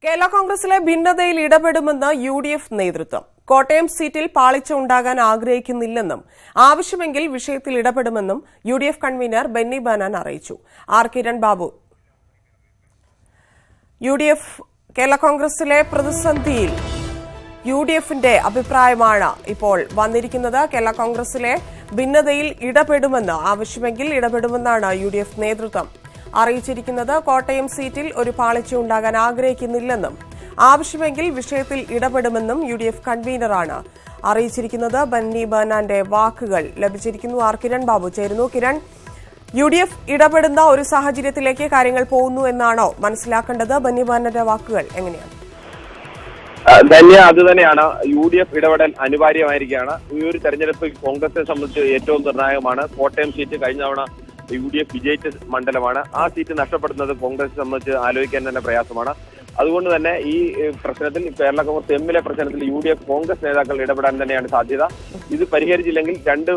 കേരള കോൺഗ്രസിലെ ഭിന്നതയിൽ ഇടപെടുമെന്ന് യു.ഡി.എഫ് നേതൃത്വം. കോട്ടയം സീറ്റിൽ പാളിച്ച ഉണ്ടാകാൻ ആഗ്രഹിക്കുന്നില്ലെന്നും ആവശ്യമെങ്കിൽ വിഷയത്തിൽ ഇടപെടുമെന്നും യു.ഡി.എഫ് കൺവീനർ ബെന്നി ബെഹനാൻ അറിയിച്ചു. ആർ കിരൺ ബാബു. യു.ഡി.എഫ് കേരള കോൺഗ്രസിലെ പ്രതിസന്ധിയിൽ യു.ഡി.എഫിന്റെ അഭിപ്രായമാണ് ഇപ്പോൾ വന്നിരിക്കുന്നത്. കേരള കോൺഗ്രസിലെ ഭിന്നതയിൽ ഇടപെടുമെന്ന് ആവശ്യമെങ്കിൽ ഇടപെടുമെന്നാണ് യു.ഡി.എഫ് നേതൃത്വം അറിയിച്ചിരിക്കുന്നത്. കോട്ടയം സീറ്റിൽ ഒരു പാളിച്ച ഉണ്ടാകാൻ ആഗ്രഹിക്കുന്നില്ലെന്നും ആവശ്യമെങ്കിൽ വിഷയത്തിൽ ഇടപെടുമെന്നും യു.ഡി.എഫ് കൺവീനറാണ് അറിയിച്ചിരിക്കുന്നത്. ബെന്നി ബെഹനാന്റെ വാക്കുകൾ ലഭിച്ചിരിക്കുന്നു. ആർ കിരൺ ബാബു ചേരുന്നു. കിരൺ, യു.ഡി.എഫ് ഇടപെടുന്ന ഒരു സാഹചര്യത്തിലേക്ക് കാര്യങ്ങൾ പോകുന്നു എന്നാണോ മനസ്സിലാക്കേണ്ടത്? ബെന്നി ബെഹനാന്റെ വാക്കുകൾ എങ്ങനെയാണ്? ധന്യ, അത് തന്നെയാണ്. യു.ഡി.എഫ് ഇടപെടൽ അനിവാര്യമായിരിക്കുകയാണ്. ഈ ഒരു തെരഞ്ഞെടുപ്പ് കോൺഗ്രസിനെ സംബന്ധിച്ച് ഏറ്റവും നിർണായകമാണ്. കോട്ടയം സീറ്റ് കഴിഞ്ഞ തവണ യു.ഡി.എഫ് വിജയിച്ച മണ്ഡലമാണ്. ആ സീറ്റ് നഷ്ടപ്പെടുന്നത് കോൺഗ്രസിനെ സംബന്ധിച്ച് ആലോചിക്കാൻ തന്നെ പ്രയാസമാണ്. അതുകൊണ്ട് തന്നെ ഈ പ്രശ്നത്തിൽ, കേരള കോൺഗ്രസ് എമ്മിലെ പ്രശ്നത്തിൽ യു.ഡി.എഫ് കോൺഗ്രസ് നേതാക്കൾ ഇടപെടാൻ തന്നെയാണ് സാധ്യത. ഇത് പരിഹരിച്ചില്ലെങ്കിൽ രണ്ട്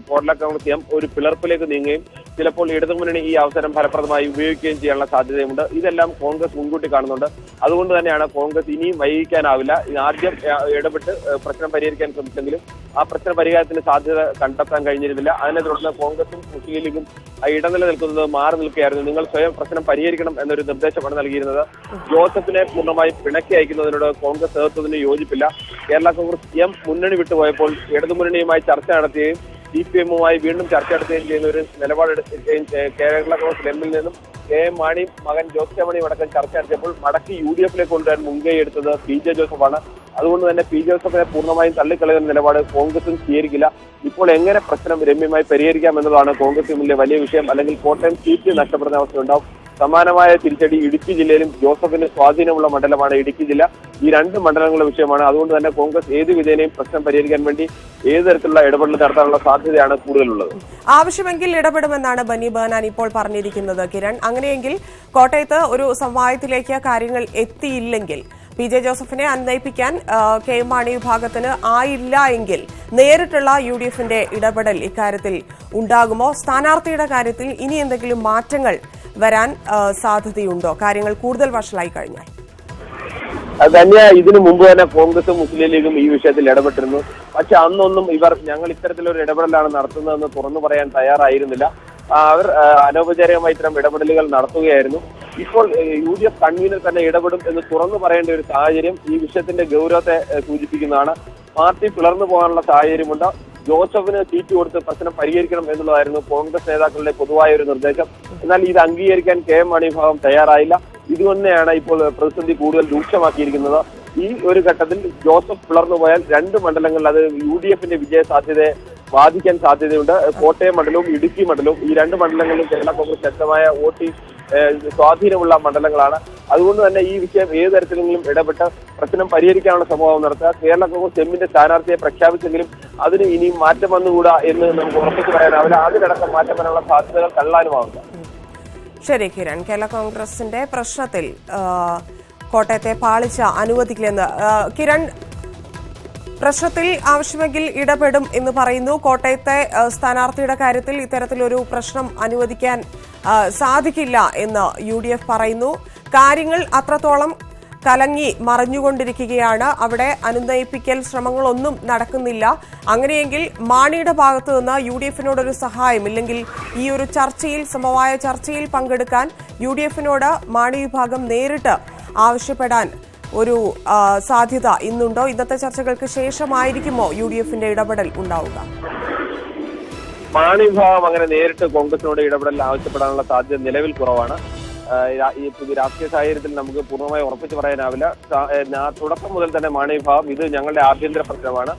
കേരള കോൺഗ്രസ് എം ഒരു പിളർപ്പിലേക്ക് നീങ്ങുകയും ചിലപ്പോൾ ഇടതുമുന്നണി ഈ അവസരം ഫലപ്രദമായി ഉപയോഗിക്കുകയും ചെയ്യാനുള്ള സാധ്യതയുണ്ട്. ഇതെല്ലാം കോൺഗ്രസ് മുൻകൂട്ടി കാണുന്നുണ്ട്. അതുകൊണ്ട് തന്നെയാണ് കോൺഗ്രസ് ഇനിയും വൈകിക്കാനാവില്ല. ആദ്യം ഇടപെട്ട് പ്രശ്നം പരിഹരിക്കാൻ ശ്രമിച്ചെങ്കിലും ആ പ്രശ്ന പരിഹാരത്തിന് സാധ്യത കണ്ടെത്താൻ കഴിഞ്ഞിരുന്നില്ല. അതിനെ തുടർന്ന് കോൺഗ്രസും മുസ്ലിം ലീഗും ഇടനില നിൽക്കുന്നത് മാറി നിൽക്കുകയായിരുന്നു. നിങ്ങൾ സ്വയം പ്രശ്നം പരിഹരിക്കണം എന്നൊരു നിർദ്ദേശമാണ് നൽകിയിരുന്നത്. ജോസഫിനെ പൂർണ്ണമായി പിണക്കി അയക്കുന്നതിനോട് കോൺഗ്രസ് നേതൃത്വത്തിന് യോജിപ്പില്ല. കേരള കോൺഗ്രസ് എം മുന്നണി വിട്ടുപോയപ്പോൾ ഇടതുമുന്നണിയുമായി ചർച്ച നടത്തുകയും CPM-മായി വീണ്ടും ചർച്ച നടത്തുകയും ചെയ്യുന്ന ഒരു നിലപാടെടുക്കുകയും കേരള കോൺഗ്രസ് എമ്മിൽ നിന്നും KM മാണിയും മകൻ ജോസ് കെ മാണിയും അടക്കം ചർച്ച നടത്തിയപ്പോൾ മടക്കി യു.ഡി.എഫിലേക്ക് കൊണ്ടുവരാൻ മുൻകൈ എടുത്തത് PJ ജോസഫാണ്. അതുകൊണ്ട് തന്നെ PJ ജോസഫിനെ പൂർണ്ണമായും തള്ളിക്കളയുന്ന നിലപാട് കോൺഗ്രസും സ്വീകരിക്കില്ല. ഇപ്പോൾ എങ്ങനെ പ്രശ്നം രമ്യമായി പരിഹരിക്കാം എന്നതാണ് കോൺഗ്രസ് മുന്നിലെ വലിയ വിഷയം. അല്ലെങ്കിൽ കോട്ടയം സീറ്റ് നഷ്ടപ്പെടുന്ന അവസ്ഥയുണ്ടാവും. സമാനമായ തിരിച്ചടി ഇടുക്കി ജില്ലയിലും ജോസഫിന് സ്വാധീനമുള്ള മണ്ഡലമാണ് ഇടുക്കി ജില്ല. ഈ രണ്ട് മണ്ഡലങ്ങളുടെ വിഷയമാണ്. അതുകൊണ്ട് തന്നെ കോൺഗ്രസ് ഏത് വിധേനയും പ്രശ്നം പരിഹരിക്കാൻ വേണ്ടി ഏത് തരത്തിലുള്ള ഇടപെടൽ നടത്താനുള്ള സാധ്യതയാണ് കൂടുതലുള്ളത്. ആവശ്യമെങ്കിൽ ഇടപെടുമെന്നാണ് ബെന്നി ബെഹനാൻ ഇപ്പോൾ പറഞ്ഞിരിക്കുന്നത്. കിരൺ, അങ്ങനെയെങ്കിൽ കോട്ടയത്ത് ഒരു സമവായത്തിലേക്ക് കാര്യങ്ങൾ എത്തിയില്ലെങ്കിൽ, PJ ജോസഫിനെ അന്വയിപ്പിക്കാൻ KM മാണി വിഭാഗത്തിന് ആയില്ല എങ്കിൽ നേരിട്ടുള്ള യു.ഡി.എഫിന്റെ ഇടപെടൽ ഇക്കാര്യത്തിൽ ഉണ്ടാകുമോ? സ്ഥാനാർത്ഥിയുടെ കാര്യത്തിൽ ഇനി എന്തെങ്കിലും മാറ്റങ്ങൾ വരാൻ സാധ്യതയുണ്ടോ കാര്യങ്ങൾ കൂടുതൽ വഷളായി കഴിഞ്ഞാൽ? ധന്യ, ഇതിനു മുമ്പ് തന്നെ കോൺഗ്രസും മുസ്ലിം ലീഗും ഈ വിഷയത്തിൽ ഇടപെട്ടിരുന്നു. പക്ഷെ അന്നൊന്നും ഇവർ ഞങ്ങൾ ഇത്തരത്തിലൊരു ഇടപെടലാണ് നടത്തുന്നതെന്ന് തുറന്നു പറയാൻ തയ്യാറായിരുന്നില്ല. അവർ അനൗപചാരികമായി ഇത്തരം ഇടപെടലുകൾ നടത്തുകയായിരുന്നു. ഇപ്പോൾ യു.ഡി.എഫ് കൺവീനർ തന്നെ ഇടപെടും എന്ന് തുറന്നു പറയേണ്ട ഒരു സാഹചര്യം ഈ വിഷയത്തിന്റെ ഗൗരവത്തെ സൂചിപ്പിക്കുന്നതാണ്. പാർട്ടി പിളർന്നു പോകാനുള്ള സാഹചര്യമുണ്ട്. ജോസഫിന് സീറ്റ് കൊടുത്ത് പ്രശ്നം പരിഹരിക്കണം എന്നുള്ളതായിരുന്നു കോൺഗ്രസ് നേതാക്കളുടെ പൊതുവായ ഒരു നിർദ്ദേശം. എന്നാൽ ഇത് അംഗീകരിക്കാൻ KM മാണി വിഭാഗം തയ്യാറായില്ല. ഇതുതന്നെയാണ് ഇപ്പോൾ പ്രതിസന്ധി കൂടുതൽ രൂക്ഷമാക്കിയിരിക്കുന്നത്. ഈ ഒരു ഘട്ടത്തിൽ ജോസഫ് പിളർന്നു പോയാൽ രണ്ട് മണ്ഡലങ്ങളിൽ അത് യു.ഡി.എഫിന്റെ വിജയ സാധ്യതയെ ബാധിക്കാൻ സാധ്യതയുണ്ട്. കോട്ടയം മണ്ഡലവും ഇടുക്കി മണ്ഡലവും, ഈ രണ്ട് മണ്ഡലങ്ങളിലും കേരള കോൺഗ്രസ് ശക്തമായ വോട്ടിംഗ് സ്വാധീനമുള്ള മണ്ഡലങ്ങളാണ്. അതുകൊണ്ട് തന്നെ ഈ വിഷയം ഏത് തരത്തിലെങ്കിലും ഇടപെട്ട് പ്രശ്നം പരിഹരിക്കാനുള്ള ശ്രമം നടത്തുക. കേരള കോൺഗ്രസ് എമ്മിന്റെ സ്ഥാനാർത്ഥിയെ പ്രഖ്യാപിച്ചെങ്കിലും അതിന് ഇനിയും മാറ്റം വന്നുകൂടാ എന്ന് നമുക്ക് ഉറപ്പിച്ചു പറയാനാവില്ല. അതിനടക്കം മാറ്റം വരാനുള്ള സാധ്യതകൾ തള്ളാനുമാവില്ല. ശരി കിരൺ, കേരള കോൺഗ്രസിന്റെ പ്രശ്നത്തിൽ കോട്ടയത്തെ പാളിച്ച അനുവദിക്കില്ലെന്ന് കിരൺ, പ്രശ്നത്തിൽ ആവശ്യമെങ്കിൽ ഇടപെടും എന്ന് പറയുന്നു. കോട്ടയത്തെ സ്ഥാനാർത്ഥിയുടെ കാര്യത്തിൽ ഇത്തരത്തിലൊരു പ്രശ്നം അനുവദിക്കാൻ സാധിക്കില്ല എന്ന് യു.ഡി.എഫ് പറയുന്നു. കാര്യങ്ങൾ അത്രത്തോളം കലങ്ങി മറിഞ്ഞുകൊണ്ടിരിക്കുകയാണ്. അവിടെ അനുനയിപ്പിക്കൽ ശ്രമങ്ങളൊന്നും നടക്കുന്നില്ല. അങ്ങനെയെങ്കിൽ മാണിയുടെ ഭാഗത്തു നിന്ന് യു.ഡി.എഫിനോടൊരു സഹായം, ഇല്ലെങ്കിൽ ഈ ഒരു ചർച്ചയിൽ, സമവായ ചർച്ചയിൽ പങ്കെടുക്കാൻ യു.ഡി.എഫിനോട് മാണി വിഭാഗം നേരിട്ട് ആവശ്യപ്പെടാൻ ഒരു സാധ്യത ഇന്നുണ്ടോ? ഇന്നത്തെ ചർച്ചകൾക്ക് ശേഷമായിരിക്കുമോ യു.ഡി.എഫിന്റെ ഇടപെടൽ ഉണ്ടാവുക? മാണി വിഭാഗം അങ്ങനെ നേരിട്ട് കോൺഗ്രസിനോട് ഇടപെടൽ ആവശ്യപ്പെടാനുള്ള സാധ്യത നിലവിൽ കുറവാണ്. ഈ രാഷ്ട്രീയ സാഹചര്യത്തിൽ നമുക്ക് പൂർണ്ണമായി ഉറപ്പിച്ചു പറയാനാവില്ല. തുടക്കം മുതൽ തന്നെ മാണി വിഭാഗം ഇത് ഞങ്ങളുടെ ആഭ്യന്തര പ്രശ്നമാണ്,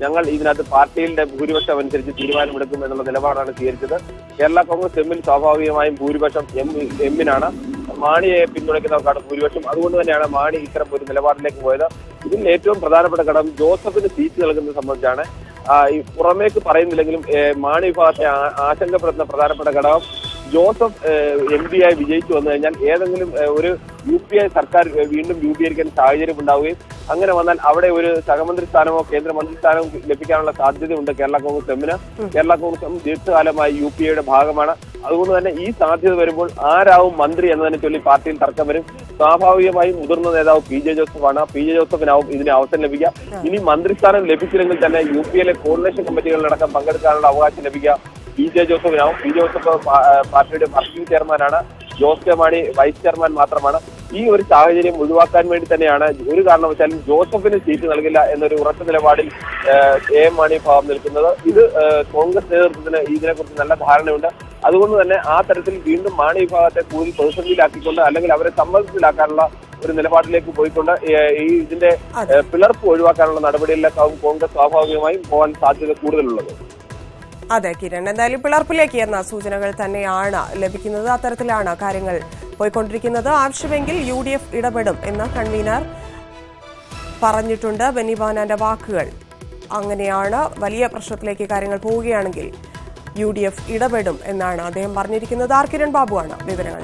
ഞങ്ങൾ ഇതിനകത്ത് പാർട്ടിയുടെ ഭൂരിപക്ഷം അനുസരിച്ച് തീരുമാനമെടുക്കും എന്നുള്ള നിലപാടാണ് സ്വീകരിച്ചത്. കേരള കോൺഗ്രസ് എമ്മിൽ സ്വാഭാവികമായും ഭൂരിപക്ഷം എമ്മിനാണ്. മാണിയെ പിന്തുണയ്ക്കുന്നവർക്കാണ് ഭൂരിപക്ഷം. അതുകൊണ്ട് തന്നെയാണ് മാണി ഇത്തരം ഒരു നിലപാടിലേക്ക് പോയത്. ഇതിൽ ഏറ്റവും പ്രധാനപ്പെട്ട ഘടകം ജോസഫിന് സീറ്റ് നൽകുന്നത് സംബന്ധിച്ചാണ്. പുറമേക്ക് പറയുന്നില്ലെങ്കിലും മാണി വിഭാഗത്തെ ആശങ്കപ്പെടുത്തുന്ന പ്രധാനപ്പെട്ട ഘടകം ജോസഫ് MP ആയി വിജയിച്ചു വന്നു കഴിഞ്ഞാൽ ഏതെങ്കിലും ഒരു UPA സർക്കാർ വീണ്ടും രൂപീകരിക്കാൻ സാഹചര്യം ഉണ്ടാവുകയും അങ്ങനെ വന്നാൽ അവിടെ ഒരു സഹമന്ത്രി സ്ഥാനമോ കേന്ദ്രമന്ത്രി സ്ഥാനമോ ലഭിക്കാനുള്ള സാധ്യതയുണ്ട് കേരള കോൺഗ്രസ് എമ്മിന്. കേരള കോൺഗ്രസ് എം ദീർഘകാലമായി UPAയുടെ ഭാഗമാണ്. അതുകൊണ്ട് തന്നെ ഈ സാധ്യത വരുമ്പോൾ ആരാവും മന്ത്രി എന്നതിനെ ചൊല്ലി പാർട്ടിയിൽ തർക്കം വരും. സ്വാഭാവികമായും മുതിർന്ന നേതാവ് PJ ജോസഫാണ്. PJ ജോസഫിനാവും ഇതിന് അവസരം ലഭിക്കുക. ഇനി മന്ത്രിസ്ഥാനം ലഭിച്ചില്ലെങ്കിൽ തന്നെ UPAയിലെ കോർഡിനേഷൻ കമ്മിറ്റികളിലടക്കം പങ്കെടുക്കാനുള്ള അവകാശം ലഭിക്കുക PJ ജോസഫിനാവും. PJ ജോസഫ് പാർട്ടിയുടെ വർക്കിംഗ് ചെയർമാനാണ്. ജോസ് കെ മാണി വൈസ് ചെയർമാൻ മാത്രമാണ്. ഈ ഒരു സാഹചര്യം ഒഴിവാക്കാൻ വേണ്ടി തന്നെയാണ് ഒരു കാരണവശാലും ജോസഫിന് സീറ്റ് നൽകില്ല എന്നൊരു ഉറച്ച നിലപാടിൽ AM മാണി ഭാഗം നിൽക്കുന്നത്. ഇത് കോൺഗ്രസ് നേതൃത്വത്തിന് ഇതിനെക്കുറിച്ച് നല്ല ധാരണയുണ്ട്. അതുകൊണ്ട് തന്നെ ആ തരത്തിൽ വീണ്ടും മാണി വിഭാഗത്തെ കൂടുതൽ പ്രതിസന്ധിയിലാക്കിക്കൊണ്ട് അല്ലെങ്കിൽ അവരെ സമ്മർദ്ദത്തിലാക്കാനുള്ള ഒരു നിലപാടിലേക്ക് പോയിക്കൊണ്ട് ഇതിന്റെ പിളർപ്പ് ഒഴിവാക്കാനുള്ള നടപടികളിലേക്കാവും കോൺഗ്രസ് സ്വാഭാവികമായും പോകാൻ സാധ്യത കൂടുതലുള്ളത്. അതെ കിരൺ, എന്തായാലും പിളർപ്പിലേക്ക് എന്ന സൂചനകൾ തന്നെയാണ് ലഭിക്കുന്നത്. അത്തരത്തിലാണ് കാര്യങ്ങൾ പോയിക്കൊണ്ടിരിക്കുന്നത്. ആവശ്യമെങ്കിൽ UDF ഇടപെടും എന്ന് കൺവീനർ പറഞ്ഞിട്ടുണ്ട്. ബെന്നി ബെഹനാന്റെ വാക്കുകൾ അങ്ങനെയാണ്. വലിയ പ്രശ്നത്തിലേക്ക് കാര്യങ്ങൾ പോവുകയാണെങ്കിൽ UDF ഇടപെടും എന്നാണ് അദ്ദേഹം പറഞ്ഞിരിക്കുന്നത്. കിരൺ ബാബുവാണ് വിവരങ്ങൾ.